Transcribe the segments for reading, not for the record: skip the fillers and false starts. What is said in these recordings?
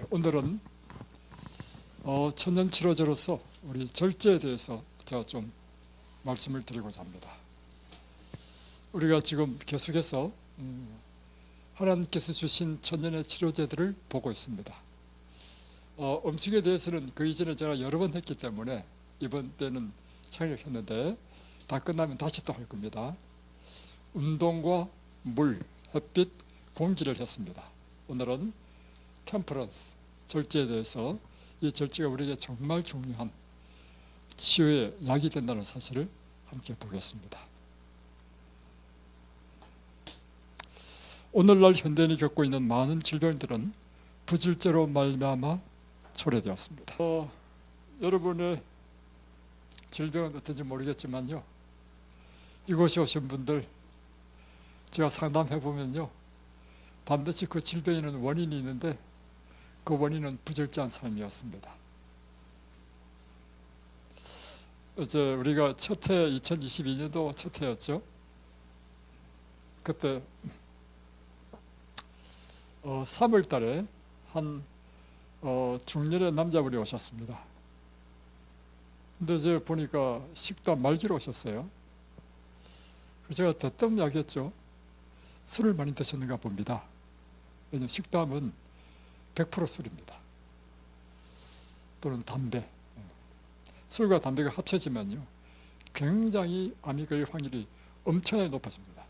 오늘은 천년치료제로서 우리 절제에 대해서 제가 좀 말씀을 드리고자 합니다. 우리가 지금 계속해서 하나님께서 주신 천년의 치료제들을 보고 있습니다. 음식에 대해서는 그 이전에 제가 여러 번 했기 때문에 이번 때는 참여했는데 다 끝나면 다시 또 할 겁니다. 운동과 물, 햇빛, 공기를 했습니다. 오늘은 템퍼런스, 절제에 대해서 이 절제가 우리에게 정말 중요한 치유의 약이 된다는 사실을 함께 보겠습니다. 오늘날 현대인이 겪고 있는 많은 질병들은 부질제로 말미암아 초래되었습니다. 여러분의 질병은 어떤지 모르겠지만요, 이곳에 오신 분들 제가 상담해 보면요, 반드시 그 질병에는 원인이 있는데 그 원인은 부절제한 삶이었습니다. 이제 우리가 첫 해 2022년도 첫 해였죠. 그때 3월 달에 한 중년의 남자분이 오셨습니다. 근데 이제 보니까 식도 말기로 오셨어요. 그래서 제가 대뜸 이야기했죠. 술을 많이 드셨는가 봅니다. 왜냐하면 식도암은 100% 술입니다. 또는 담배. 술과 담배가 합쳐지면요, 굉장히 암이 걸릴 확률이 엄청나게 높아집니다.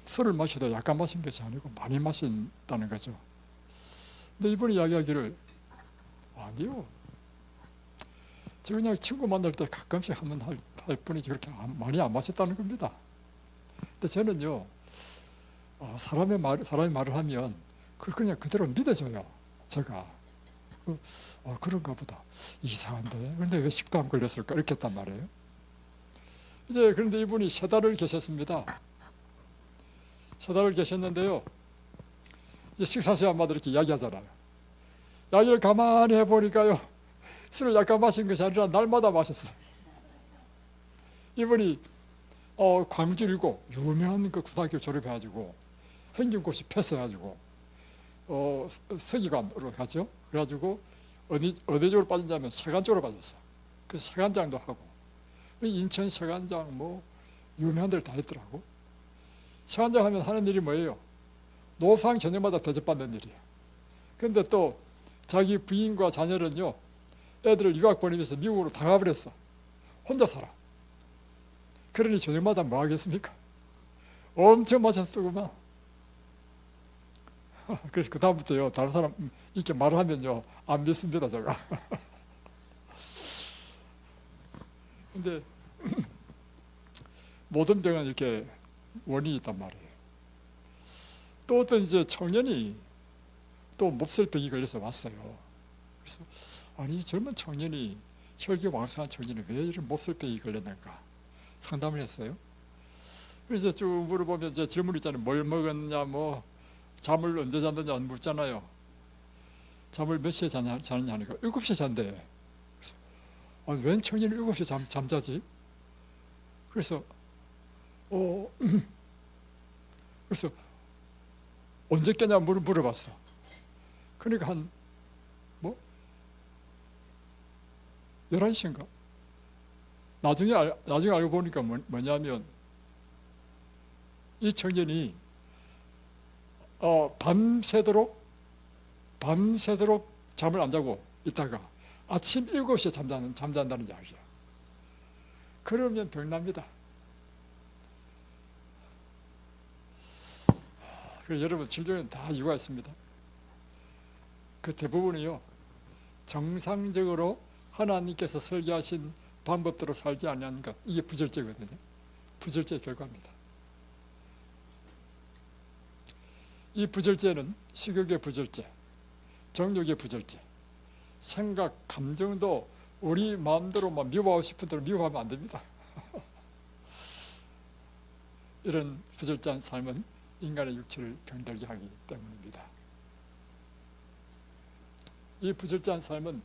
술을 마셔도 약간 마신 것이 아니고 많이 마신다는 거죠. 근데 이분이 이야기하기를, 아니요, 저 그냥 친구 만날 때 가끔씩 한번 할 뿐이지 그렇게 많이 안 마셨다는 겁니다. 근데 저는요, 사람이 말을 하면 그걸 그냥 그대로 믿어줘요. 제가 그런가 보다, 이상한데 근데 왜 식도암 걸렸을까 이렇게 했단 말이에요. 이제 그런데 이분이 3달을 계셨습니다. 3달을 계셨는데요, 이제 식사 시간마다 이렇게 이야기하잖아요. 이야기를 가만히 해보니까요, 술을 약간 마신 것이 아니라 날마다 마셨어요. 이분이 광주 일고 유명한 그 고등학교 졸업해가지고 행정고시 패스해가지고 서기관으로 가죠. 그래가지고 어디 쪽으로 빠졌냐면 세관 쪽으로 빠졌어요. 그래서 세관장도 하고, 인천 세관장 뭐 유명한 데를 다 했더라고. 세관장 하면 하는 일이 뭐예요? 노상 저녁마다 대접받는 일이에요. 근데 또 자기 부인과 자녀는요, 애들을 유학 보내면서 미국으로 다 가버렸어. 혼자 살아. 그러니 저녁마다 뭐 하겠습니까? 엄청 마셨더구만. 그래서 그 다음부터요, 다른 사람 이렇게 말을 하면요, 안 믿습니다, 제가. 근데 모든 병은 이렇게 원인이 있단 말이에요. 또 어떤 이제 청년이 또 몹쓸병이 걸려서 왔어요. 그래서 아니, 젊은 청년이, 혈기왕성한 청년이 왜 이런 몹쓸병이 걸렸는가 상담을 했어요. 그래서 쭉 물어보면 이제 질문 있잖아요. 뭘 먹었냐, 뭐 잠을 언제 잤느냐 묻잖아요. 잠을 몇 시에 자느냐 하니까 7시에 잔대. 그래서 웬 청년이 7시에 잠자지? 그래서 그래서 언제 깨냐 물어봤어. 그러니까 한 11시인가? 나중에 알고 보니까 뭐냐면, 이 청년이 밤새도록 잠을 안 자고 있다가 아침 7시에 잠잔다는 이야기야. 그러면 병납니다. 그래서 여러분, 질병은 다 이유가 있습니다. 그 대부분이요, 정상적으로 하나님께서 설계하신 방법대로 살지 않는 것, 이게 부절제거든요. 부절제의 결과입니다. 이 부절제는 식욕의 부절제, 정욕의 부절제, 생각, 감정도 우리 마음대로 미워하고 싶은 대로 미워하면 안 됩니다. 이런 부절제한 삶은 인간의 육체를 병들게 하기 때문입니다. 이 부절제한 삶은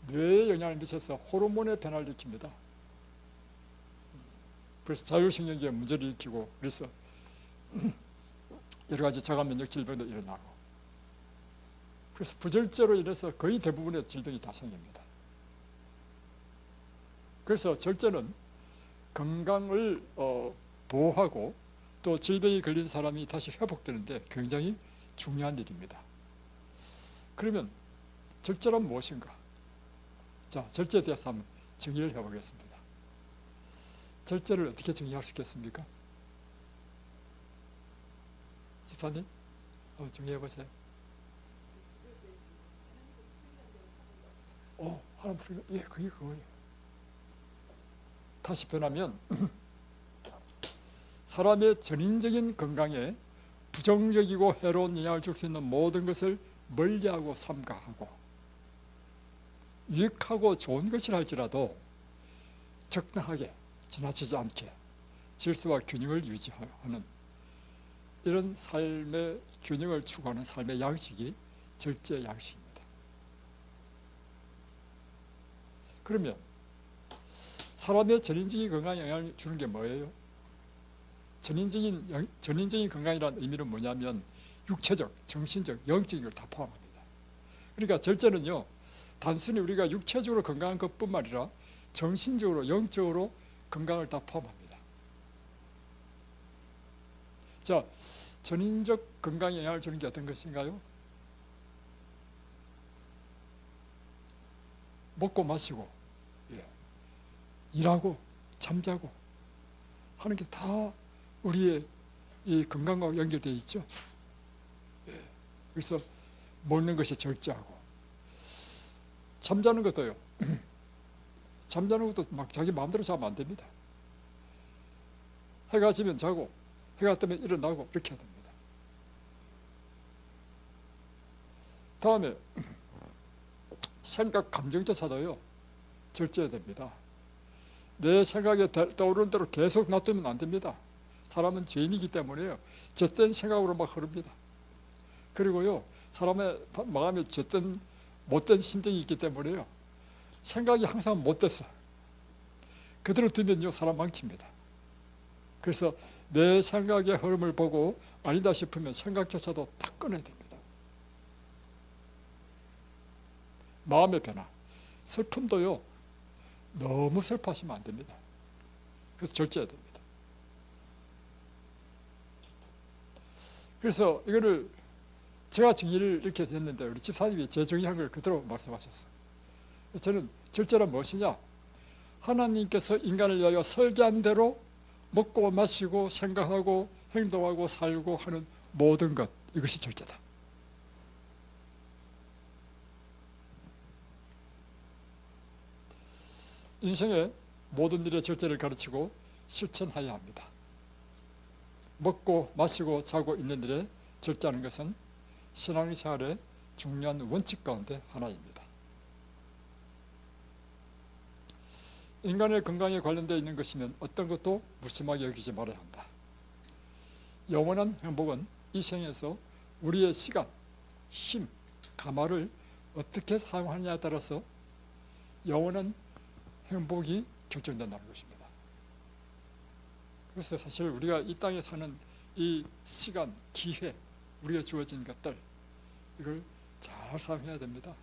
뇌에 영향을 미쳐서 호르몬의 변화를 일으킵니다. 그래서 자율신경계에 문제를 일으키고, 그래서 여러 가지 자가 면역 질병도 일어나고, 그래서 부절제로 인해서 거의 대부분의 질병이 다 생깁니다. 그래서 절제는 건강을 보호하고 또 질병이 걸린 사람이 다시 회복되는데 굉장히 중요한 일입니다. 그러면 절제란 무엇인가? 자, 절제에 대해서 한번 정의를 해보겠습니다. 절제를 어떻게 정의할 수 있겠습니까? 집사님, 정의해보세요. 하나님, 예, 그게 그거예요. 다시 변하면 사람의 전인적인 건강에 부정적이고 해로운 영향을 줄 수 있는 모든 것을 멀리하고 삼가하고 유익하고 좋은 것이라 할지라도 적당하게 지나치지 않게 질서와 균형을 유지하는 이런 삶의 균형을 추구하는 삶의 양식이 절제 양식입니다. 그러면 사람의 전인적인 건강에 영향을 주는 게 뭐예요? 전인적인 건강이라는 의미는 뭐냐면 육체적, 정신적, 영적인 걸 다 포함합니다. 그러니까 절제는요, 단순히 우리가 육체적으로 건강한 것뿐만 아니라 정신적으로, 영적으로 건강을 다 포함합니다. 자, 전인적 건강에 영향을 주는 게 어떤 것인가요? 먹고 마시고, 일하고, 잠자고 하는 게 다 우리의 이 건강과 연결되어 있죠. 그래서 먹는 것이 절제하고, 잠자는 것도요. 잠자는 것도 막 자기 마음대로 자면 안 됩니다. 해가 지면 자고, 해가 뜨면 일어나고 이렇게 해야 됩니다. 다음에 생각, 감정조차도요 절제해야 됩니다. 내 생각에 떠오르는 대로 계속 놔두면 안 됩니다. 사람은 죄인이기 때문에요, 죗된 생각으로 막 흐릅니다. 그리고요, 사람의 마음에 죗된 못된 심정이 있기 때문에요, 생각이 항상 못됐어. 그대로 두면요, 사람 망칩니다. 그래서 내 생각의 흐름을 보고 아니다 싶으면 생각조차도 탁 꺼내야 됩니다. 마음의 변화, 슬픔도요, 너무 슬퍼하시면 안 됩니다. 그래서 절제해야 됩니다. 그래서 이거를 제가 정의를 이렇게 했는데 우리 집사님이 제 정의한 걸 그대로 말씀하셨어요. 저는 절제란 무엇이냐? 하나님께서 인간을 위하여 설계한 대로 먹고 마시고 생각하고 행동하고 살고 하는 모든 것, 이것이 절제다. 인생의 모든 일에 절제를 가르치고 실천해야 합니다. 먹고 마시고 자고 있는 일에 절제하는 것은 신앙생활의 중요한 원칙 가운데 하나입니다. 인간의 건강에 관련되어 있는 것이면 어떤 것도 무심하게 여기지 말아야 한다. 영원한 행복은 이 생에서 우리의 시간, 힘, 가마를 어떻게 사용하느냐에 따라서 영원한 행복이 결정된다는 것입니다. 그래서 사실 우리가 이 땅에 사는 이 시간, 기회, 우리가 주어진 것들, 이걸 잘 사용해야 됩니다.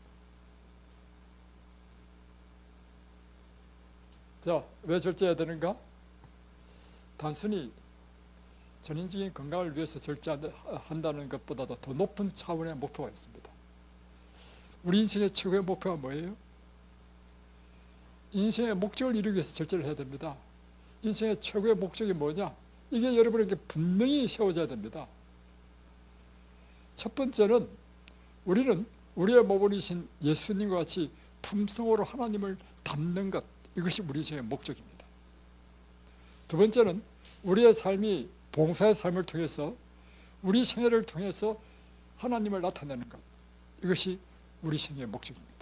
자, 왜 절제해야 되는가? 단순히 전인적인 건강을 위해서 절제한다는 것보다도 더 높은 차원의 목표가 있습니다. 우리 인생의 최고의 목표가 뭐예요? 인생의 목적을 이루기 위해서 절제를 해야 됩니다. 인생의 최고의 목적이 뭐냐? 이게 여러분에게 분명히 세워져야 됩니다. 첫 번째는 우리는 우리의 모범이신 예수님과 같이 품성으로 하나님을 닮는 것, 이것이 우리 인생의 목적입니다. 두 번째는 우리의 삶이 봉사의 삶을 통해서 우리 생애를 통해서 하나님을 나타내는 것, 이것이 우리 생애의 목적입니다.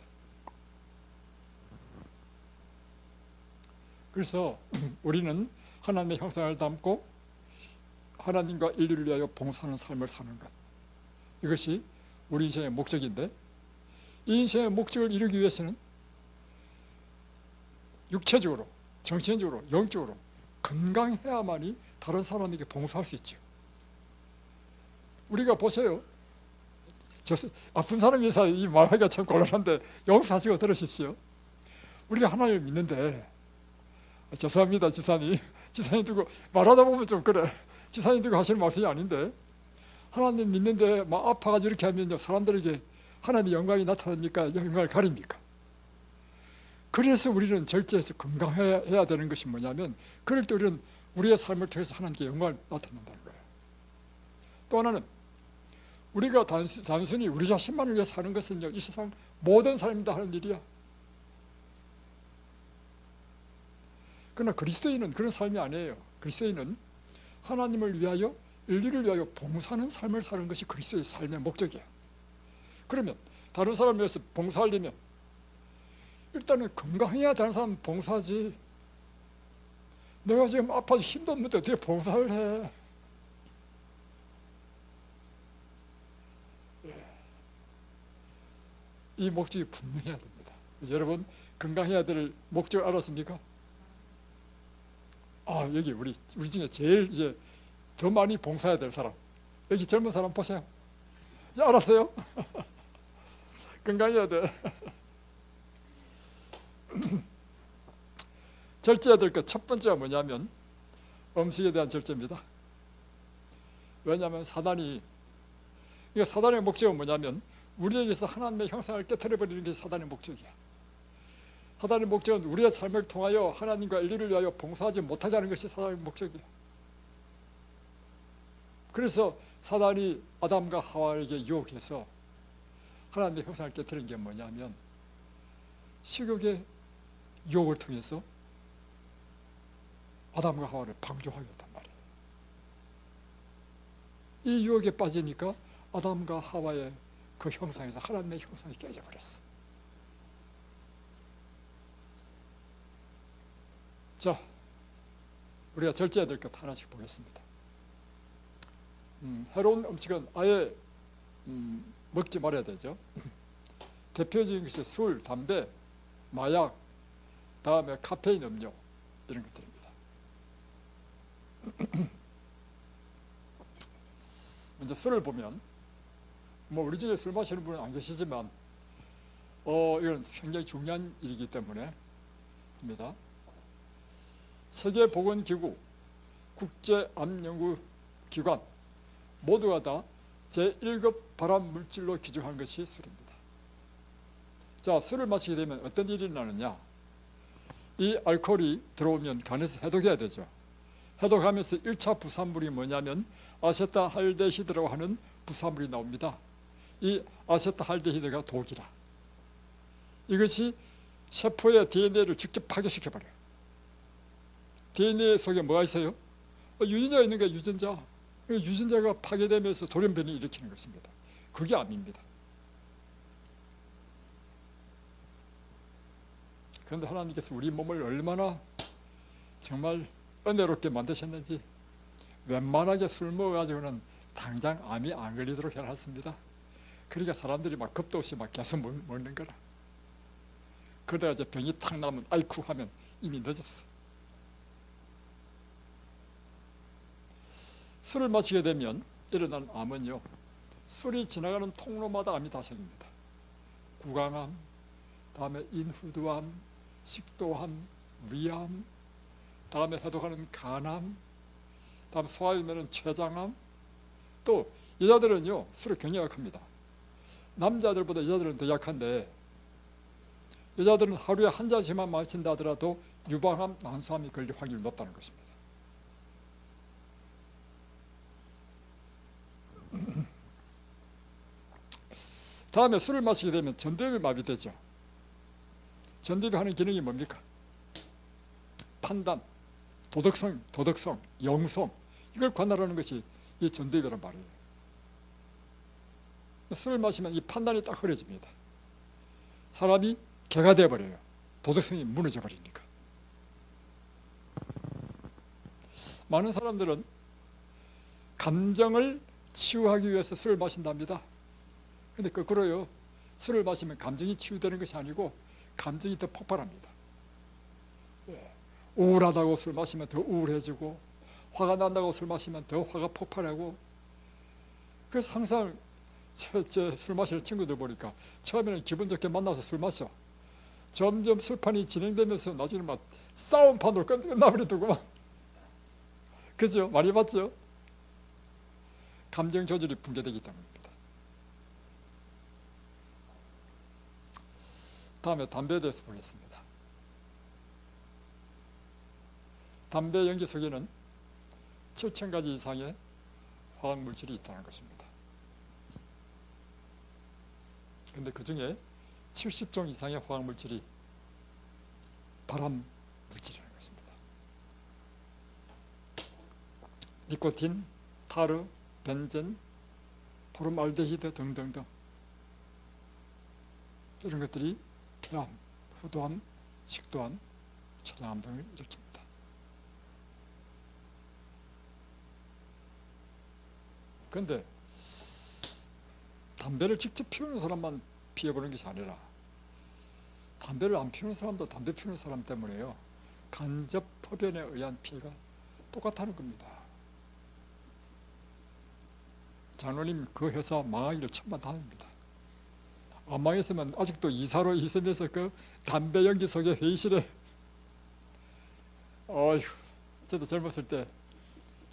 그래서 우리는 하나님의 형상을 담고 하나님과 인류를 위하여 봉사하는 삶을 사는 것, 이것이 우리 인생의 목적인데, 이 인생의 목적을 이루기 위해서는 육체적으로, 정신적으로, 영적으로 건강해야만이 다른 사람에게 봉사할 수 있죠. 우리가 보세요. 아픈 사람이서 이 말하기가 참 곤란한데 용서하시고 들으십시오. 우리가 하나님을 믿는데, 죄송합니다 지사님, 지사님 두고 말하다 보면 좀 그래, 지사님 두고 하시는 말씀이 아닌데, 하나님 믿는데 막 아파가지고 이렇게 하면요, 사람들에게 하나님의 영광이 나타납니까? 영광을 가립니까? 그래서 우리는 절제해서 건강해야 되는 것이 뭐냐면, 그럴 때 우리는 우리의 삶을 통해서 하나님께 영광을 나타낸다는 거예요. 또 하나는, 우리가 단순히 우리 자신만을 위해서 하는 것은요, 이 세상 모든 사람이 다 하는 일이야. 그러나 그리스도인은 그런 삶이 아니에요. 그리스도인은 하나님을 위하여, 인류를 위하여 봉사하는 삶을 사는 것이 그리스도의 삶의 목적이야. 그러면 다른 사람을 위해서 봉사하려면 일단은 건강해야 다른 사람 봉사하지. 내가 지금 아파서 힘도 없는데 어떻게 봉사를 해? 이 목적이 분명해야 됩니다. 여러분, 건강해야 될 목적을 알았습니까? 여기 우리 중에 제일 이제 더 많이 봉사해야 될 사람, 여기 젊은 사람 보세요. 이제 알았어요? 건강해야 돼. 절제해야 될 것 첫 번째가 뭐냐면 음식에 대한 절제입니다. 왜냐하면 사단의 목적은 뭐냐면 우리에게서 하나님의 형상을 깨트려버리는 게 사단의 목적이야. 사단의 목적은 우리의 삶을 통하여 하나님과 인류를 위하여 봉사하지 못하게 하는 것이 사단의 목적이야. 그래서 사단이 아담과 하와에게 유혹해서 하나님의 형상을 깨트린 게 뭐냐면 식욕의 유혹을 통해서 아담과 하와를 방조하게 했단 말이에요. 이 유혹에 빠지니까 아담과 하와의 그 형상에서 하나님의 형상이 깨져버렸어. 자, 우리가 절제해야 될 것 하나씩 보겠습니다. 해로운 음식은 아예 먹지 말아야 되죠. 대표적인 것이 술, 담배, 마약, 다음에 카페인 음료, 이런 것들입니다. 먼저 술을 보면, 우리 집에 술 마시는 분은 안 계시지만 이건 굉장히 중요한 일이기 때문에 합니다. 세계보건기구, 국제암연구기관 모두가 다 제1급 발암물질로 규정한 것이 술입니다. 자, 술을 마시게 되면 어떤 일이 일어나느냐? 이 알코올이 들어오면 간에서 해독해야 되죠. 해독하면서 1차 부산물이 뭐냐면 아세트알데히드라고 하는 부산물이 나옵니다. 이 아세트알데히드가 독이라. 이것이 세포의 DNA를 직접 파괴시켜버려요. DNA 속에 뭐가 있어요? 유전자가 있는 게 유전자. 유전자가 파괴되면서 돌연변이를 일으키는 것입니다. 그게 암입니다. 그런데 하나님께서 우리 몸을 얼마나 정말 은혜롭게 만드셨는지 웬만하게 술 먹어가지고는 당장 암이 안 걸리도록 해놨습니다. 그러니까 사람들이 막 겁도 없이 막 계속 먹는 거라. 그러다가 이제 병이 탁 나면 아이쿠 하면 이미 늦었어. 술을 마시게 되면 일어나는 암은요, 술이 지나가는 통로마다 암이 다 생깁니다. 구강암, 다음에 인후두암, 식도암, 위암, 다음에 해독하는 간암, 다음 소화에 넣는 췌장암. 또 여자들은요, 술을 굉장히 약합니다. 남자들보다 여자들은 더 약한데, 여자들은 하루에 한 잔씩만 마신다 하더라도 유방암, 난소암이 걸릴 확률이 높다는 것입니다. 다음에 술을 마시게 되면 전두엽이 마비되죠. 전두엽이 하는 기능이 뭡니까? 판단, 도덕성, 영성, 이걸 관할하는 것이 이 전두엽이란 말이에요. 술을 마시면 이 판단이 딱 흐려집니다. 사람이 개가 되어버려요. 도덕성이 무너져 버리니까. 많은 사람들은 감정을 치유하기 위해서 술을 마신답니다. 근데 거꾸로요, 술을 마시면 감정이 치유되는 것이 아니고 감정이 더 폭발합니다. 우울하다고 술 마시면 더 우울해지고, 화가 난다고 술 마시면 더 화가 폭발하고. 그래서 항상 술 마시는 친구들 보니까 처음에는 기분 좋게 만나서 술 마셔. 점점 술판이 진행되면서 나중에 막 싸움판으로 끝나버리더구만. 그죠? 많이 봤죠? 감정 조절이 붕괴되기 때문입니다. 다음에 담배에 대해서 보겠습니다. 담배 연기 속에는 7,000가지 이상의 화학물질이 있다는 것입니다. 근데 그 중에 70종 이상의 화학물질이 발암물질이라는 것입니다. 니코틴, 타르, 벤젠, 포름알데히드 등등등 이런 것들이 폐암, 후두암, 식도암, 췌장암 등을 일으킵니다. 그런데 담배를 직접 피우는 사람만 피해보는 것이 아니라 담배를 안 피우는 사람도 담배 피우는 사람 때문에요. 간접 흡연에 의한 피해가 똑같다는 겁니다. 장로님 그 회사 망하기를 천만다행입니다. 안 망했으면 아직도 이사로 있으면서 그 담배 연기 속에 회의실에 어휴, 저도 젊었을 때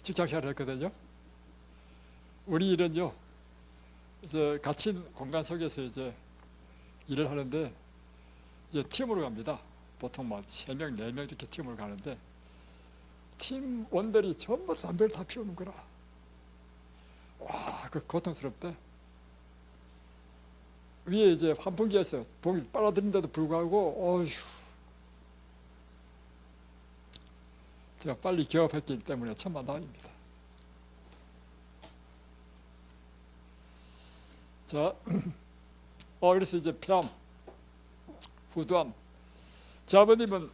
직장생활을 했거든요. 우리 일은요, 이제 갇힌 공간 속에서 이제 일을 하는데 이제 팀으로 갑니다. 보통 막 3명, 4명 이렇게 팀으로 가는데 팀원들이 전부 담배를 다 피우는 거라. 와, 그 고통스럽대. 위에 이제 환풍기에서 봉이 빨아들인데도 불구하고 어휴, 제가 빨리 개업했기 때문에 천만다행입니다. 자, 그래서 이제 폐암, 후두암. 제 아버님은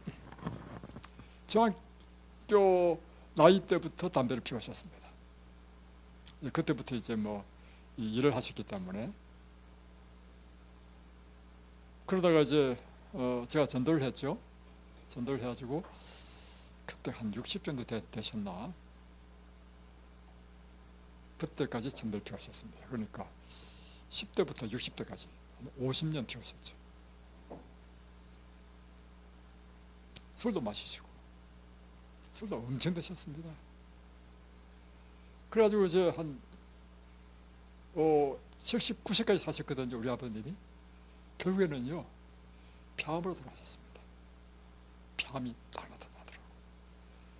중학교 나이 때부터 담배를 피우셨습니다. 그때부터 이제 뭐 일을 하셨기 때문에. 그러다가 이제 제가 전도를 했죠. 전도를 해가지고 그때 한 60 정도 되셨나? 그때까지 담배를 피우셨습니다. 그러니까 10대부터 60대까지 50년 피우셨죠. 술도 마시시고 술도 엄청 드셨습니다. 그래가지고 이제 한 70, 90까지 사셨거든요. 우리 아버님이. 결국에는요 폐암으로 돌아가셨습니다. 폐암이 딱 나타나더라고요.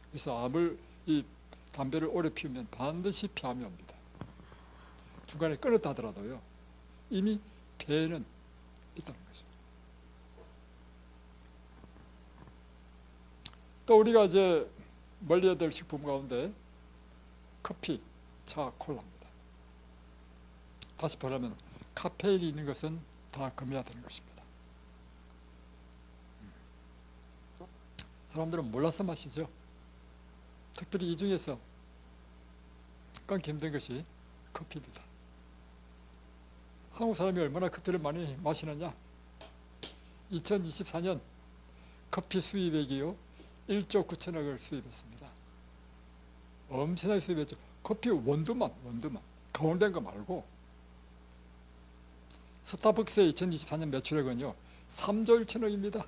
그래서 이 담배를 오래 피우면 반드시 폐암이 옵니다. 중간에 끊었다 하더라도요 이미 폐에는 있다는 거죠. 또 우리가 이제 멀리해야 될 식품 가운데 커피, 차, 콜라입니다. 다시 말하면 카페인이 있는 것은 다 금해야 되는 것입니다. 사람들은 몰라서 마시죠. 특별히 이 중에서 끊기 힘든 것이 커피입니다. 한국 사람이 얼마나 커피를 많이 마시느냐? 2024년 커피 수입액이요 1조 9천억을 수입했습니다. 엄청나게 수입했죠. 커피 원두만 가운데인 거 말고. 스타벅스의 2024년 매출액은요 3조 1천억입니다.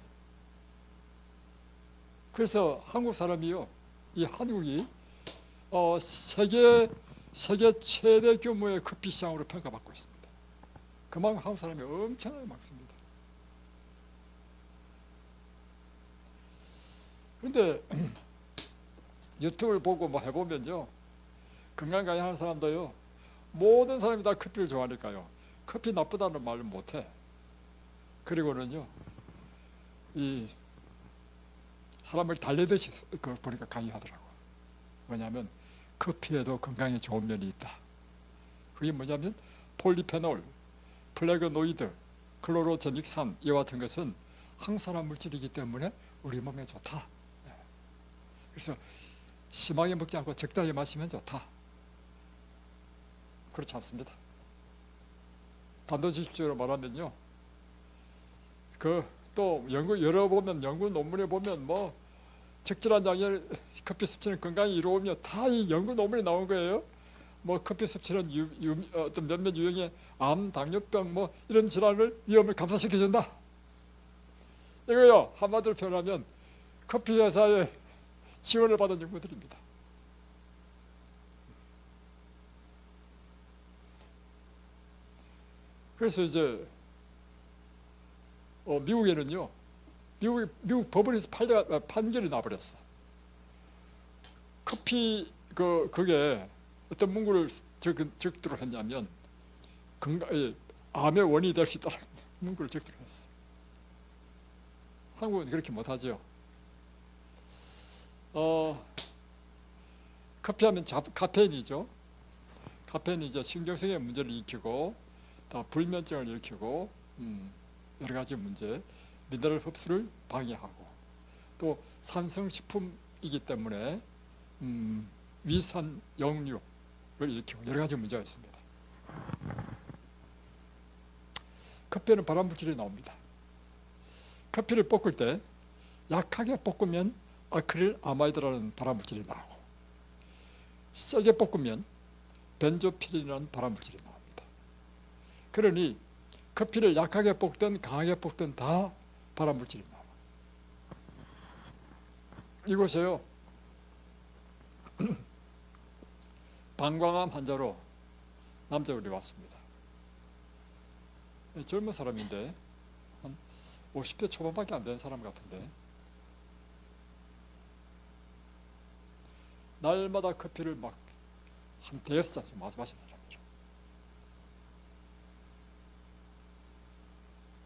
그래서 한국 사람이요, 이 한국이 세계 최대 규모의 커피 시장으로 평가받고 있습니다. 그만큼 한국 사람이 엄청나게 많습니다. 그런데 유튜브를 보고 뭐 해보면요, 건강관리 하는 사람도요, 모든 사람이 다 커피를 좋아하니까요, 커피 나쁘다는 말을 못해. 그리고는요, 이 사람을 달래듯이 그걸 보니까 강의하더라고. 뭐냐면 커피에도 건강에 좋은 면이 있다. 그게 뭐냐면 폴리페놀, 플래그노이드, 클로로제닉산 이와 같은 것은 항산화 물질이기 때문에 우리 몸에 좋다. 그래서 심하게 먹지 않고 적당히 마시면 좋다. 그렇지 않습니다. 단도직입적으로 말하면요, 또 연구 열어보면, 연구 논문에 보면 뭐 적절한 양의 커피 섭취는 건강이 이루어오며 다 이 연구 논문이 나온 거예요. 뭐 커피 섭취는 어떤 몇몇 유형의 암, 당뇨병 뭐 이런 질환을 위험을 감소시켜준다. 이거요 한마디로 표현하면 커피 회사의 지원을 받은 연구들입니다. 그래서 이제 미국에는요, 미국 법원에서 판결이 나버렸어. 커피 그게 어떤 문구를 적도록 했냐면 암의 원인이 될 수 있다는 문구를 적도록 했어. 한국은 그렇게 못하죠. 커피하면 카페인이죠. 카페인이 이제 신경성의 문제를 일으키고 다 불면증을 일으키고 여러 가지 문제, 미네랄 흡수를 방해하고 또 산성식품이기 때문에 위산 역류를 일으키고 여러 가지 문제가 있습니다. 커피에는 발암물질이 나옵니다. 커피를 볶을 때 약하게 볶으면 아크릴 아마이드라는 발암물질이 나오고 세게 볶으면 벤조피린이라는 발암물질이 나옵니다. 그러니 커피를 약하게 볶든 강하게 볶든 다 발암물질이 나와. 이곳에요 방광암 환자로 남자분이 왔습니다. 젊은 사람인데 한 50대 초반밖에 안 되는 사람 같은데 날마다 커피를 막 한 대여섯 잔씩 마시는 사람이죠.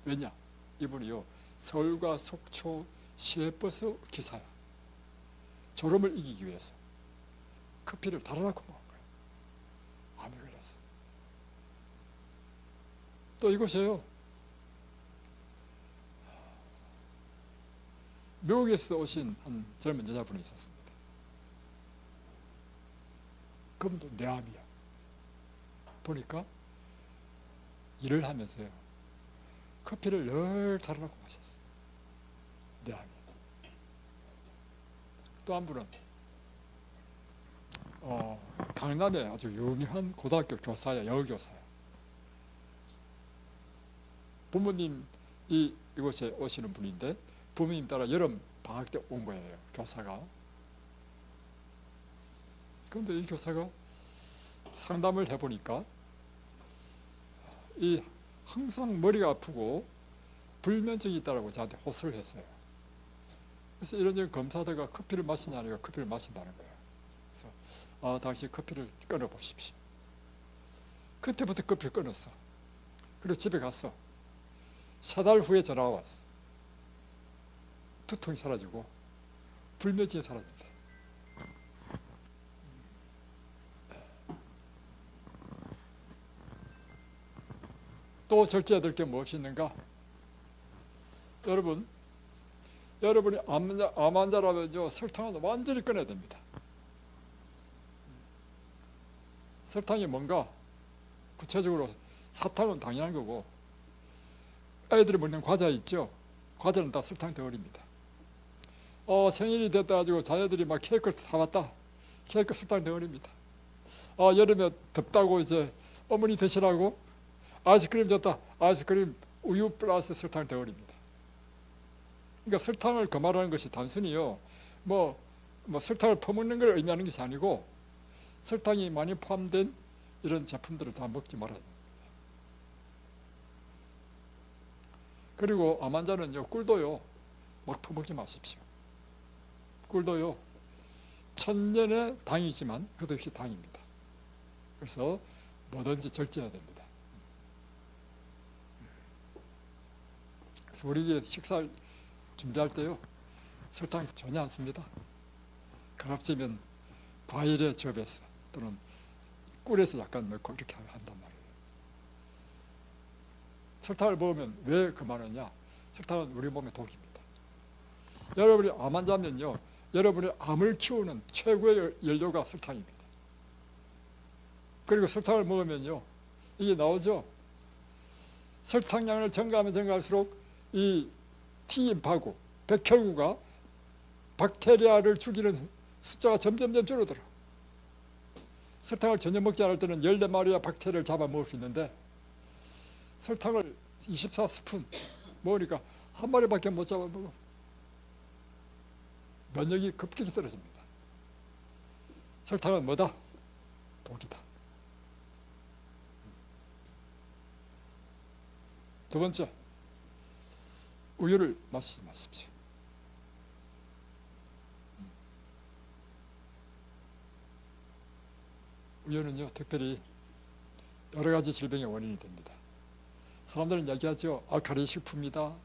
왜냐? 이분이요 서울과 속초 시외버스 기사야. 졸음을 이기기 위해서 커피를 달아놓고 먹은 거예요. 암에 걸렸어. 또 이곳에요 미국에서 오신 한 젊은 여자분이 있었습니다. 그분도 뇌암이야. 보니까 일을 하면서요 커피를 늘 달아놓고 마셨어요. 뇌암이. 또 한 분은 강남에 아주 유명한 고등학교 교사야, 영어 교사야. 부모님 이곳에 오시는 분인데 부모님 따라 여름 방학 때 온 거예요, 교사가. 그런데 이 교사가 상담을 해보니까 항상 머리가 아프고 불면증이 있다고 저한테 호소를 했어요. 그래서 이런저런 검사하다가 커피를 마시냐니까 커피를 마신다는 거예요. 그래서 당신 커피를 끊어보십시오. 그때부터 커피를 끊었어. 그리고 집에 갔어. 3달 후에 전화가 왔어. 두통이 사라지고 불면증이 사라진다. 또 절제해야 될 게 무엇이 있는가? 여러분이 암 환자라면요 설탕은 완전히 끊어야 됩니다. 설탕이 뭔가? 구체적으로 사탕은 당연한 거고 아이들이 먹는 과자 있죠? 과자는 다 설탕 덩어리입니다. 생일이 됐다 가지고 자녀들이 막 케이크를 사왔다. 케이크 설탕 덩어리입니다. 여름에 덥다고 이제 어머니 드시라고 아이스크림 줬다. 아이스크림 우유 플러스 설탕 덩어리입니다. 그러니까 설탕을 금하라는 것이 단순히요 뭐 설탕을 퍼먹는 걸 의미하는 것이 아니고 설탕이 많이 포함된 이런 제품들을 다 먹지 말아야 됩니다. 그리고 암 환자는요 꿀도요 막 퍼먹지 마십시오. 꿀도요 천년의 당이지만 그것도 역시 당입니다. 그래서 뭐든지 절제해야 됩니다. 그래서 우리 식사를 준비할 때요 설탕 전혀 안 씁니다. 가급적이면 과일에 접해서 또는 꿀에서 약간 넣고 이렇게 한단 말이에요. 설탕을 먹으면 왜 그만하냐? 설탕은 우리 몸에 독입니다. 여러분이 암 환자면요 여러분의 암을 키우는 최고의 연료가 설탕입니다. 그리고 설탕을 먹으면요 이게 나오죠. 설탕량을 증가하면 증가할수록 이 T인파구, 백혈구가 박테리아를 죽이는 숫자가 점점 줄어들어. 설탕을 전혀 먹지 않을 때는 14마리의 박테리아를 잡아 먹을 수 있는데 설탕을 24스푼 먹으니까 한 마리밖에 못 잡아 먹어. 면역이 급격히 떨어집니다. 설탕은 뭐다? 독이다. 두 번째, 우유를 마시지 마십시오. 우유는요, 특별히 여러 가지 질병의 원인이 됩니다. 사람들은 얘기하죠. 알칼리 식품이다.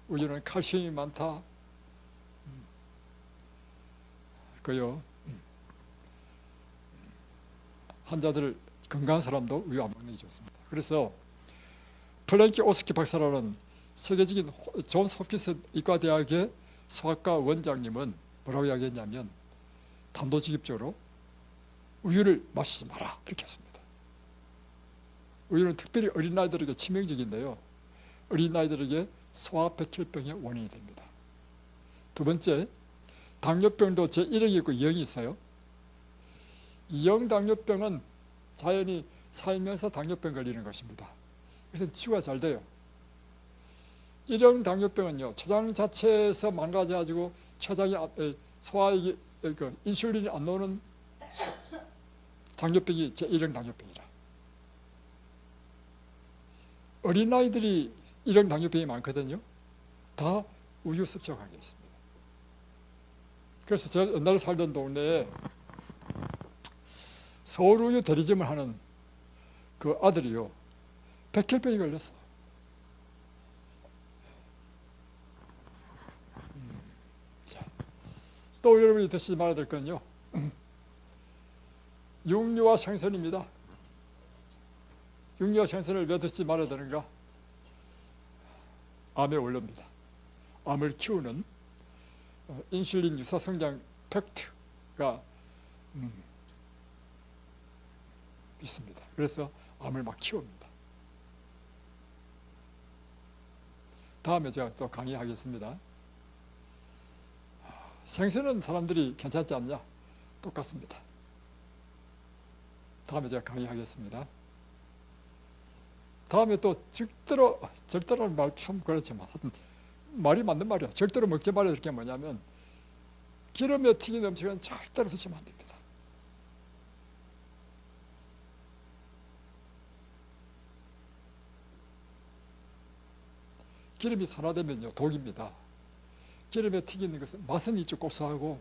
우유는 칼슘이 많다. 그요. 환자들, 건강한 사람도 우유 안 먹는 게 좋습니다. 그래서 플랭키 오스키 박사라는 세계적인 존스 홉킨스 의과대학의 소아과 원장님은 뭐라고 이야기했냐면 단도직입적으로 우유를 마시지 마라 이렇게 했습니다. 우유는 특별히 어린아이들에게 치명적인데요, 어린아이들에게 소아백혈병의 원인이 됩니다. 두 번째, 당뇨병도 제1형이 있고 2형이 있어요. 2형 당뇨병은 자연히 살면서 당뇨병 걸리는 것입니다. 그래서 치유가 잘 돼요. 1형 당뇨병은요, 췌장 자체에서 망가져가지고 췌장이 소화에 인슐린이 안 나오는 당뇨병이 제1형 당뇨병이라. 어린아이들이 1형 당뇨병이 많거든요. 다 우유 섭취가 관계 있습니다. 그래서 제가 옛날에 살던 동네에 서울우유 대리점을 하는 그 아들이요, 백혈병이 걸렸어. 자, 또 여러분이 드시지 말아야 될 건요, 육류와 생선입니다. 육류와 생선을 왜 드시지 말아야 되는가? 암의 원료입니다. 암을 키우는 인슐린 유사성장 팩트가 있습니다. 그래서 암을 막 키웁니다. 다음에 제가 또 강의하겠습니다. 생선은 사람들이 괜찮지 않냐? 똑같습니다. 다음에 제가 강의하겠습니다. 다음에 또 절대로라는 말 좀 그렇지만 하여튼 말이 맞는 말이야. 절대로 먹지 말아야 될 게 뭐냐면 기름에 튀긴 음식은 절대로 드시면 안 됩니다. 기름이 산화되면요, 독입니다. 기름에 튀기는 것은 맛은 있죠, 고소하고.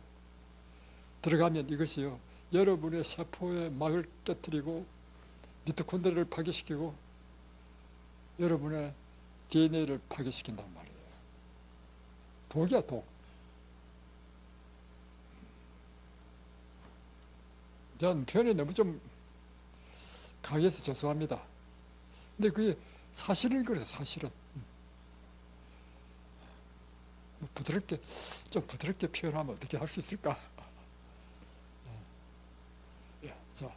들어가면 이것이요, 여러분의 세포의 막을 깨뜨리고 미토콘드리아를 파괴시키고 여러분의 DNA를 파괴시킨단 말이에요. 독이야, 독. 전 표현이 너무 좀 강해서 죄송합니다. 근데 그게 사실은 그래서 사실은. 좀 부드럽게 표현하면 어떻게 할 수 있을까? 자,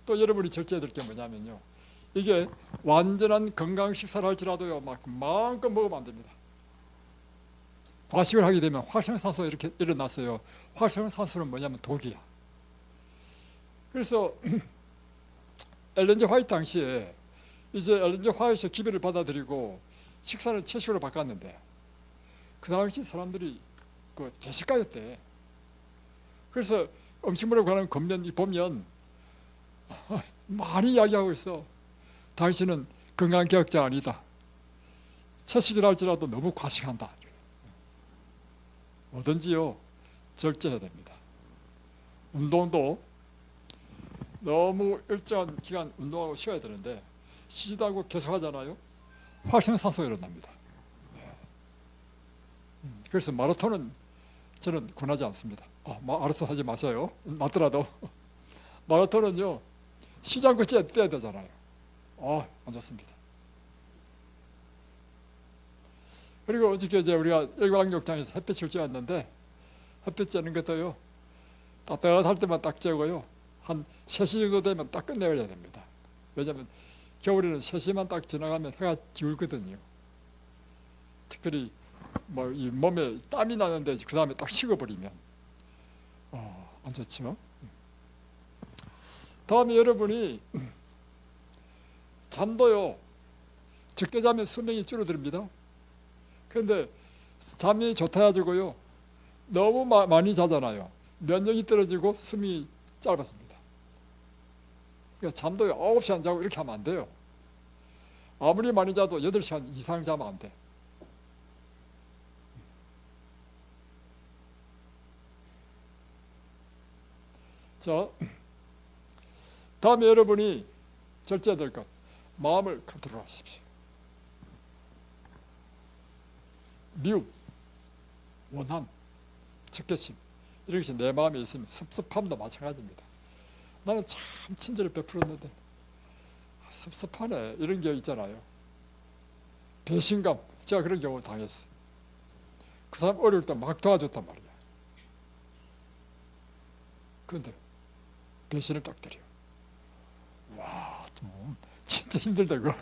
또 여러분이 절제해야 될 게 뭐냐면요, 이게 완전한 건강 식사를 할지라도요, 막 마음껏 먹으면 안 됩니다. 과식을 하게 되면 활성산소 이렇게 일어났어요. 활성산소는 뭐냐면 독이야. 그래서 엘렌 G 화이트 당시에 이제 엘렌 G 화이트의 기별을 받아들이고 식사를 채식으로 바꿨는데 그 당시 사람들이 그 대식가였대. 그래서 음식물에 관한 권면이 보면 많이 이야기하고 있어. 당신은 건강개혁자 아니다. 채식이라 할지라도 너무 과식한다. 뭐든지요, 절제해야 됩니다. 운동도 너무 일정한 기간 운동하고 쉬어야 되는데 쉬지도 않고 계속 하잖아요. 활성산소가 일어납니다. 그래서 마라톤은 저는 권하지 않습니다. 알아서 하지 마세요. 맞더라도 마라톤은요, 쉬지 않고 뛰어야 되잖아요. 안 좋습니다. 그리고 어저께 우리가 일광욕장에서 햇빛을 쬐었는데 햇빛 쬐는 것도요, 따뜻할 때만 딱 쬐고요, 한 3시 정도 되면 딱 끝내야 됩니다. 왜냐하면 겨울에는 3시만 딱 지나가면 해가 기울거든요. 특별히 이 몸에 땀이 나는데 그 다음에 딱 식어버리면 안 좋죠. 다음에 여러분이 잠도요, 적게 자면 수명이 줄어듭니다. 그런데 잠이 좋다 해가지고요, 너무 많이 자잖아요. 면역이 떨어지고 수명이 짧아집니다. 그러니까 잠도요, 9시간 자고 이렇게 하면 안 돼요. 아무리 많이 자도 8시간 이상 자면 안 돼. 자, 다음에 여러분이 절제해야 될 것, 마음을 컨트롤하십시오. 미움, 원한, 적개심, 이런 것이 내 마음에 있으면 섭섭함도 마찬가지입니다. 나는 참 친절을 베풀었는데 섭섭하네, 이런 게 있잖아요. 배신감, 제가 그런 경우 당했어요. 그 사람 어려울 때 막 도와줬단 말이야. 그런데 배신을 딱 때려. 와, 좀 진짜 힘들다 그거.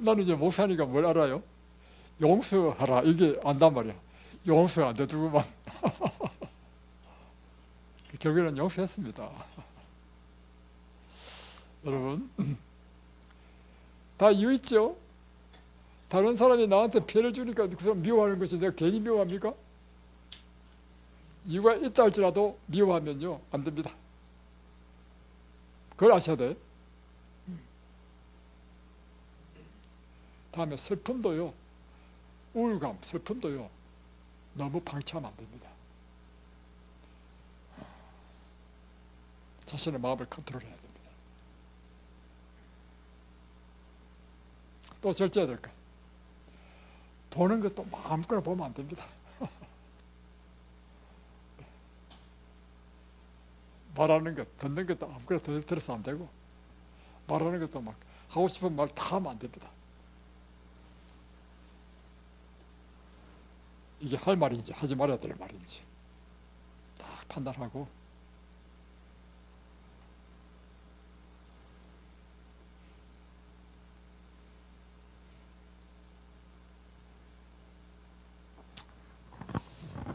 나는 이제 목사니까 뭘 알아요? 용서하라, 이게 안단 말이야. 용서 안 되더구만. 결국에는 용서했습니다. 여러분, 다 이유 있죠? 다른 사람이 나한테 피해를 주니까 그 사람 미워하는 것이 내가 괜히 미워합니까? 이유가 있다 할지라도 미워하면요, 안 됩니다. 그걸 아셔야 돼. 다음에 슬픔도요, 우울감, 슬픔도요, 너무 방치하면 안 됩니다. 자신의 마음을 컨트롤해야 됩니다. 또 절제해야 될 것, 보는 것도 마음껏 보면 안 됩니다. 말하는 것, 듣는 것도 아무거나 들어서 안 되고, 말하는 것도 막 하고 싶은 말 다 하면 안 됩니다. 이게 할 말인지 하지 말아야 될 말인지 딱 판단하고,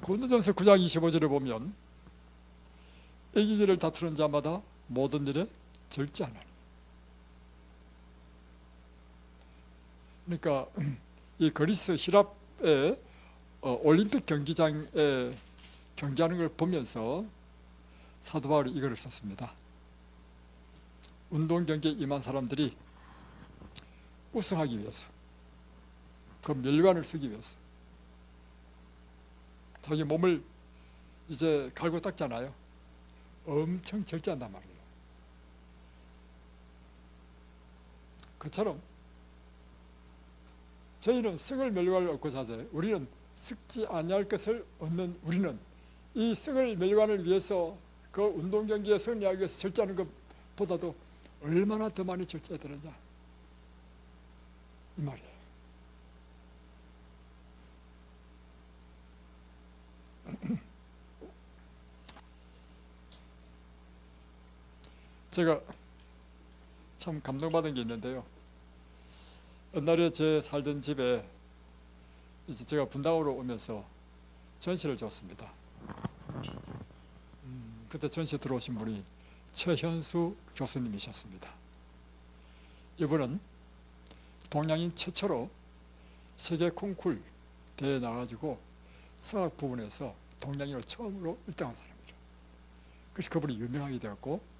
고린도전서 9장 25절에 보면 애기들을 다투는 자마다 모든 일에 절제하나니. 그러니까 이 그리스 히랍의 올림픽 경기장에 경기하는 걸 보면서 사도 바울이 이거를 썼습니다. 운동 경기에 임한 사람들이 우승하기 위해서, 그 멸관을 쓰기 위해서 자기 몸을 이제 갈고 닦잖아요. 엄청 절제한단 말이에요. 그처럼 저희는 썩을 멸관을 얻고 자세, 우리는 썩지 아니할 것을 얻는, 우리는 이 썩을 멸관을 위해서 그 운동 경기에 승리하기 위해서 절제하는 것보다도 얼마나 더 많이 절제해야 되느냐, 이 말이에요. 제가 참 감동받은 게 있는데요. 옛날에 제 살던 집에 이제 제가 분당으로 오면서 전시를 줬습니다. 그때 전시 들어오신 분이 최현수 교수님이셨습니다. 이분은 동양인 최초로 세계 콩쿨 대회에 나가지고 성악 부분에서 동양인으로 처음으로 1등한 사람이죠. 그래서 그분이 유명하게 되었고,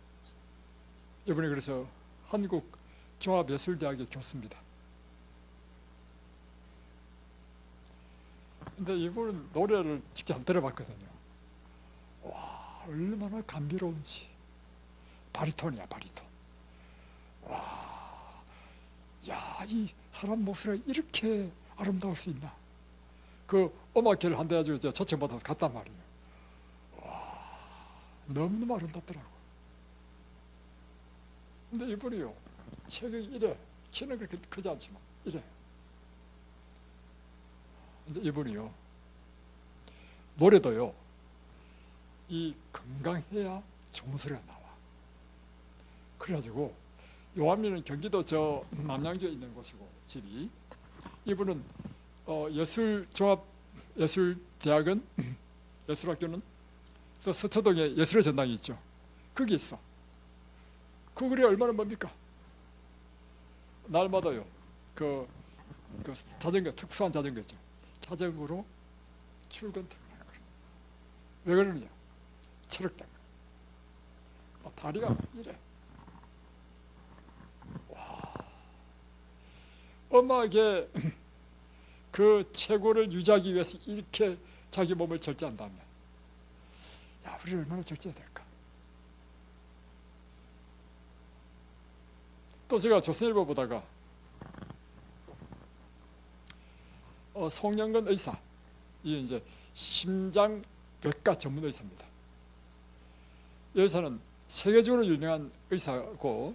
이분이 그래서 한국종합예술대학의 교수입니다. 근데 이분은 노래를 직접 들어봤거든요. 와, 얼마나 감미로운지. 바리톤이야, 바리톤. 와, 야, 이 사람 목소리가 이렇게 아름다울 수 있나. 그 음악회를 한대 가지고 제가 초청받아서 갔단 말이에요. 와, 너무너무 아름답더라고. 근데 이분이요, 체격이 이래, 키는 그렇게 크지 않지만 이래. 근데 이분이요, 노래도요, 이 건강해야 좋은 소리가 나와. 그래가지고 요한미는 경기도 저 남양주에 있는 곳이고 집이, 이분은 예술대학은 예술학교는 서초동에 예술의 전당이 있죠. 거기 있어. 그 거리 얼마나 멉니까? 날마다요. 그 자전거, 특수한 자전거죠. 자전거로 출근퇴근하는 거예요. 왜 그러느냐? 체력 때문에. 다리가 이래. 와, 엄하게 그 최고를 유지하기 위해서 이렇게 자기 몸을 절제한다면, 야, 우리 얼마나 절제해야 될까? 또 제가 조선일보 보다가 송영근 의사, 이 이제 심장외과 전문 의사입니다. 이 의사는 세계적으로 유명한 의사고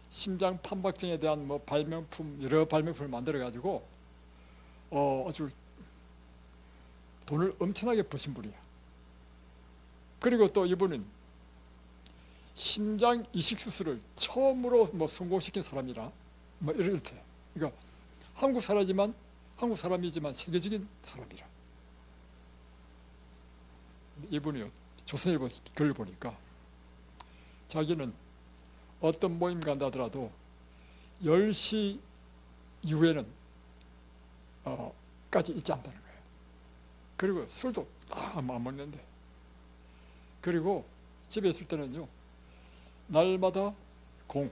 심장 판박증에 대한 뭐 발명품, 여러 발명품을 만들어 가지고 아주 돈을 엄청나게 버신 분이야. 그리고 또 이분은 심장 이식 수술을 처음으로 뭐 성공시킨 사람이라 뭐 이렇대. 그러니까 한국 사람이지만 세계적인 사람이라. 이분이요, 조선일보 글을 보니까 자기는 어떤 모임 간다 하더라도 10시 이후에는 까지 있지 않다는 거예요. 그리고 술도 안 먹는데, 그리고 집에 있을 때는요, 날마다 공,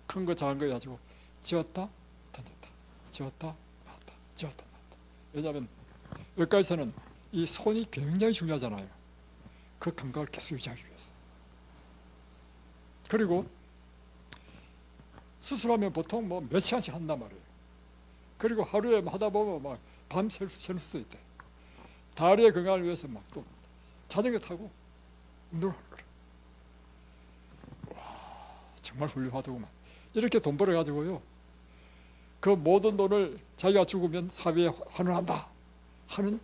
큰 거 작은 거 해가지고 지었다 던졌다, 지었다 놨다, 지었다 놨다. 왜냐하면 외과에서는 이 손이 굉장히 중요하잖아요. 그 감각을 계속 유지하기 위해서. 그리고 수술하면 보통 뭐 몇 시간씩 한단 말이에요. 그리고 하루에 하다 보면 막 밤 샐 수도 있대. 다리의 건강을 위해서 막 또 자전거 타고 운동을 하는 거예요. 와, 정말 훌륭하더구만. 이렇게 돈 벌어가지고요, 그 모든 돈을 자기가 죽으면 사회에 환원한다 하는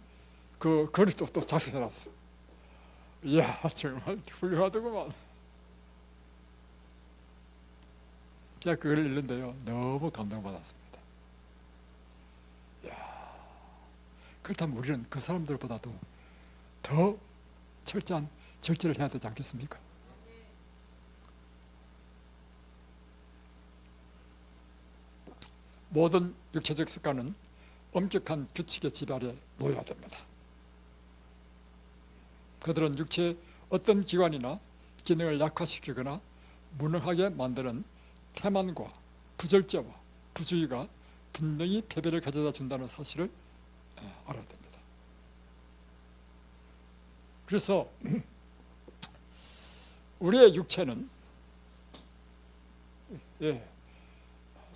그 글을 또 작성해놨어. 이야, 정말 훌륭하더구만. 제가 그 글을 읽는데요, 너무 감동받았습니다. 이야, 그렇다면 우리는 그 사람들보다도 더 철저한 절제를 해야 되지 않겠습니까? 모든 육체적 습관은 엄격한 규칙의 지발에 놓여야 됩니다. 그들은 육체의 어떤 기관이나 기능을 약화시키거나 무능하게 만드는 태만과 부절제와 부주의가 분명히 패배를 가져다 준다는 사실을 알아야 됩니다. 그래서 우리의 육체는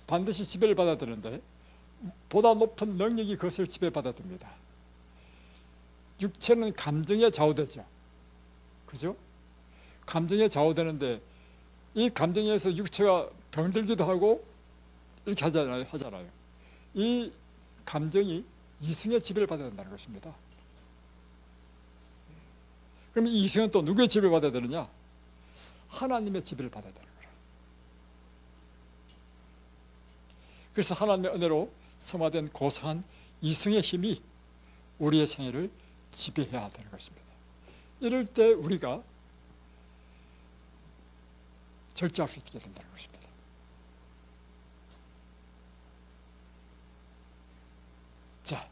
반드시 지배를 받아야 되는데 보다 높은 능력이 그것을 지배받아야 됩니다. 육체는 감정에 좌우되죠. 그죠? 감정에 좌우되는데 이 감정에 의해서 육체가 병들기도 하고 이렇게 하잖아요. 이 감정이 이승의 지배를 받아야 된다는 것입니다. 그럼 이 이승은 또 누구의 지배를 받아야 되느냐? 하나님의 지배를 받아야 되는 거예요. 그래서 하나님의 은혜로 성화된 고상한 이승의 힘이 우리의 생애를 지배해야 되는 것입니다. 이럴 때 우리가 절제할 수 있게 된다는 것입니다. 자,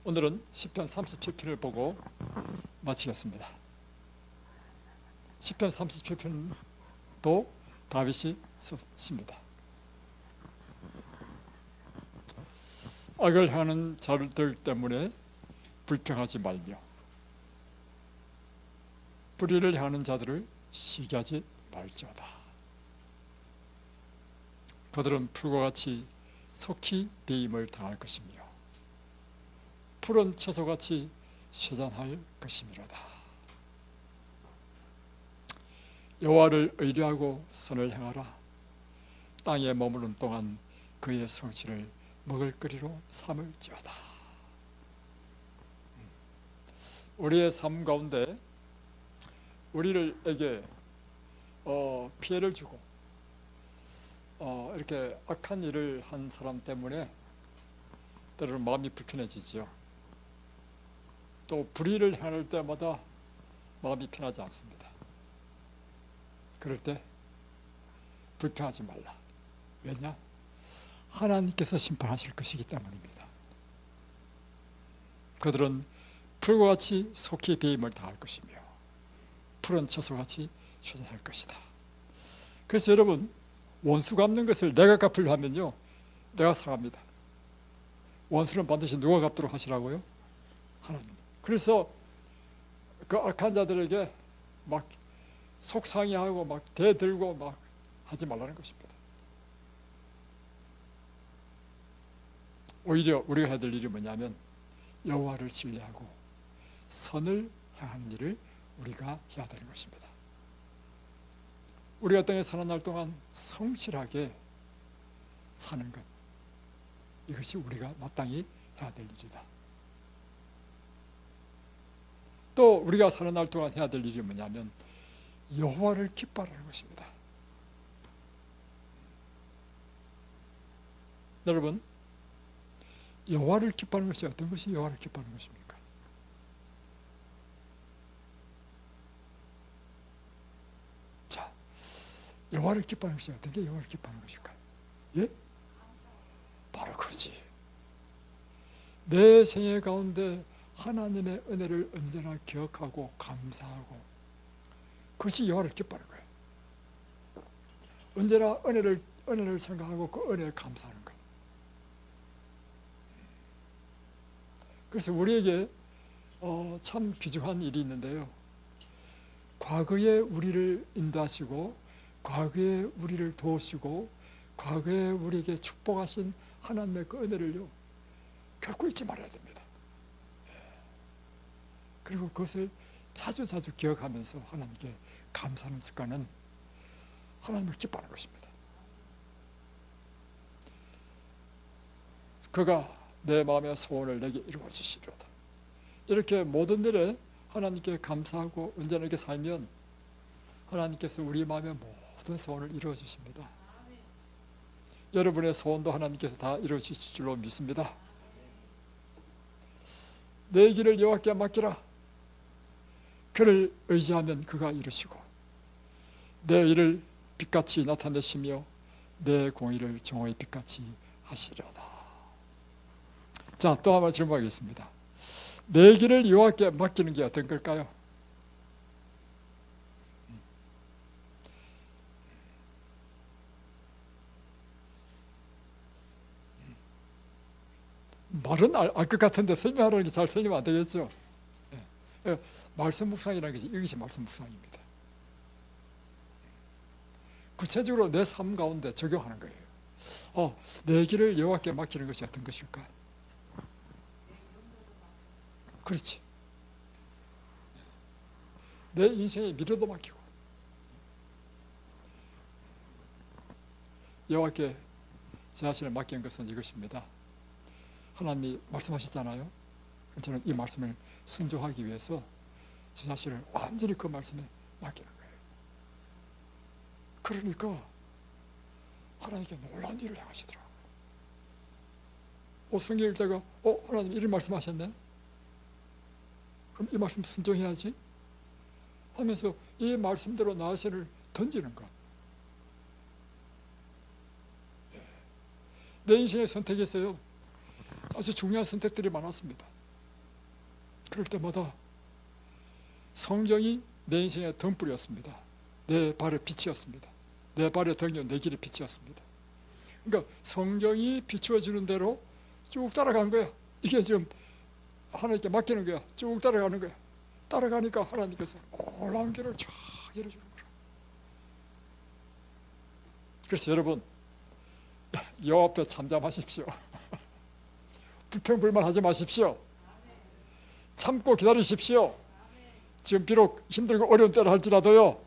오늘은 시편 37편을 보고 마치겠습니다. 시편 37편도 다윗이 썼습니다. 악을 하는 자들 때문에 불평하지 말며 불의를 향하는 자들을 시기하지 말지어다. 그들은 풀과 같이 속히 배임을 당할 것이며 푸른 채소같이 쇠잔할 것이미로다. 여호와를 의뢰하고 선을 행하라. 땅에 머무는 동안 그의 성취를 먹을거리로 삼을지어다. 우리의 삶 가운데 우리에게 피해를 주고 이렇게 악한 일을 한 사람 때문에 때로는 마음이 불편해지죠. 또 불의를 행할 때마다 마음이 편하지 않습니다. 그럴 때 불평하지 말라. 왜냐? 하나님께서 심판하실 것이기 때문입니다. 그들은 풀과 같이 속히 배임을 당할 것이며 푸른 처소같이 쇠잔할 것이다. 그래서 여러분, 원수 갚는 것을 내가 갚으려 하면요, 내가 상합니다. 원수는 반드시 누가 갚도록 하시라고요? 하나님. 그래서 그 악한 자들에게 막 속상해하고 막 대들고 막 하지 말라는 것입니다. 오히려 우리가 해야 될 일이 뭐냐면 여호와를 신뢰하고 선을 향하는 일을 우리가 해야 되는 것입니다. 우리가 땅에 사는 날 동안 성실하게 사는 것, 이것이 우리가 마땅히 해야 될 일이다. 또 우리가 사는 날 동안 해야 될 일이 뭐냐면 여호와를 기뻐하는 것입니다. 여러분, 여호와를 기뻐하는 것이 어떤 것이 여호와를 기뻐하는 것입니까? 자, 여호와를 기뻐하는 것이 어떤 게 여호와를 기뻐하는 것일까요? 예? 바로 그렇지. 내 생애 가운데 하나님의 은혜를 언제나 기억하고 감사하고, 그것이 여호와를 기뻐하는 거예요. 언제나 은혜를 생각하고 그 은혜에 감사하는 것. 그래서 우리에게 참 귀중한 일이 있는데요, 과거에 우리를 인도하시고 과거에 우리를 도우시고 과거에 우리에게 축복하신 하나님의 그 은혜를요, 결코 잊지 말아야 됩니다. 그리고 그것을 자주 기억하면서 하나님께 감사하는 습관은 하나님을 기뻐하는 것입니다. 그가 내 마음의 소원을 내게 이루어 주시리로다. 이렇게 모든 일에 하나님께 감사하고 온전하게 살면 하나님께서 우리 마음의 모든 소원을 이루어 주십니다. 여러분의 소원도 하나님께서 다 이루어 주실 줄로 믿습니다. 내 길을 여호와께 맡기라. 그를 의지하면 그가 이루시고 내 일을 빛같이 나타내시며 내 공의를 정오의 빛같이 하시려다. 자, 또 한번 질문하겠습니다. 내 길을 여호와께 맡기는 게 어떤 걸까요? 말은 알 것 같은데 설명하려는 게 잘 설명 안 되겠죠? 말씀 묵상이라는 것이 이것이 말씀 묵상입니다. 구체적으로 내 삶 가운데 적용하는 거예요. 내 길을 여호와께 맡기는 것이 어떤 것일까? 그렇지. 내 인생의 미래도 맡기고 여호와께 제 자신을 맡기는 것은 이것입니다. 하나님이 말씀하셨잖아요. 저는 이 말씀을 순종하기 위해서 제 자신을 완전히 그 말씀에 맡기는 거예요. 그러니까 하나님께 놀라운 일을 행하시더라고요. 성경 읽다가 하나님 이런 말씀하셨네? 그럼 이 말씀 순종해야지 하면서 이 말씀대로 나 자신을 던지는 것. 내 인생의 선택에서요, 아주 중요한 선택들이 많았습니다. 그럴 때마다 성경이 내 인생의 등불이었습니다. 내 발의 빛이었습니다. 내 발의 등이요 내 길의 빛이었습니다. 그러니까 성경이 비추어주는 대로 쭉 따라간 거야. 이게 지금 하나님께 맡기는 거야. 쭉 따라가는 거야. 따라가니까 하나님께서 놀라운 길을 쫙 열어주는 거야. 그래서 여러분, 여호와 앞에 잠잠하십시오. 불평불만하지 마십시오. 참고 기다리십시오. 지금 비록 힘들고 어려운 때를 할지라도요,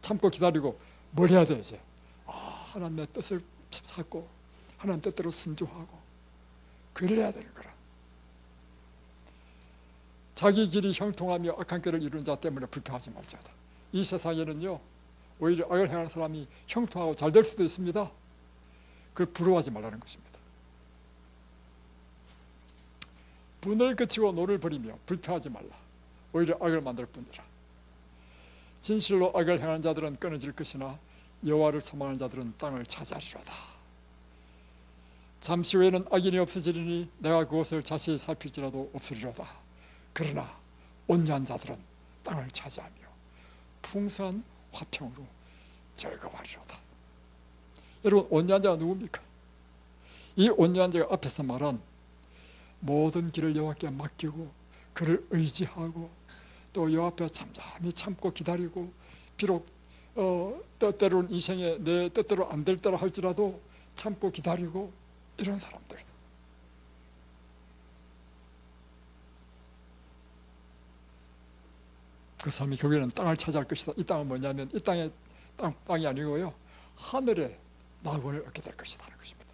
참고 기다리고 뭘 해야 돼 이제? 하나님의 뜻을 찾고 하나님 뜻대로 순종하고 그 일을 해야 되는 거라. 자기 길이 형통하며 악한 길을 이루는 자 때문에 불평하지 말자다. 이 세상에는요, 오히려 악을 행하는 사람이 형통하고 잘 될 수도 있습니다. 그걸 부러워하지 말라는 것입니다. 분을 그치고 노를 버리며 불평하지 말라. 오히려 악을 만들 뿐이라. 진실로 악을 행하는 자들은 끊어질 것이나 여호와를 소망하는 자들은 땅을 차지하리로다. 잠시 후에는 악인이 없어지리니 내가 그것을 자세히 살필지라도 없으리로다. 그러나 온유한 자들은 땅을 차지하며 풍성한 화평으로 즐거워하리로다. 여러분, 온유한 자가 누굽니까? 이 온유한 자가 앞에서 말한 모든 길을 여호와께 맡기고 그를 의지하고 또 여호와 앞에 잠잠히 참고 기다리고 비록 때때로는 인생에 내 뜻대로 안 될 때라 할지라도 참고 기다리고 이런 사람들, 그 사람이 결국에는 땅을 차지할 것이다. 이 땅은 뭐냐면 이 땅의 땅이 아니고요, 하늘의 낙원을 얻게 될 것이다 하는 것입니다.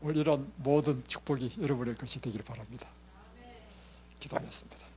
오늘 이런 모든 축복이 여러분의 것이 되기를 바랍니다. 기도하겠습니다.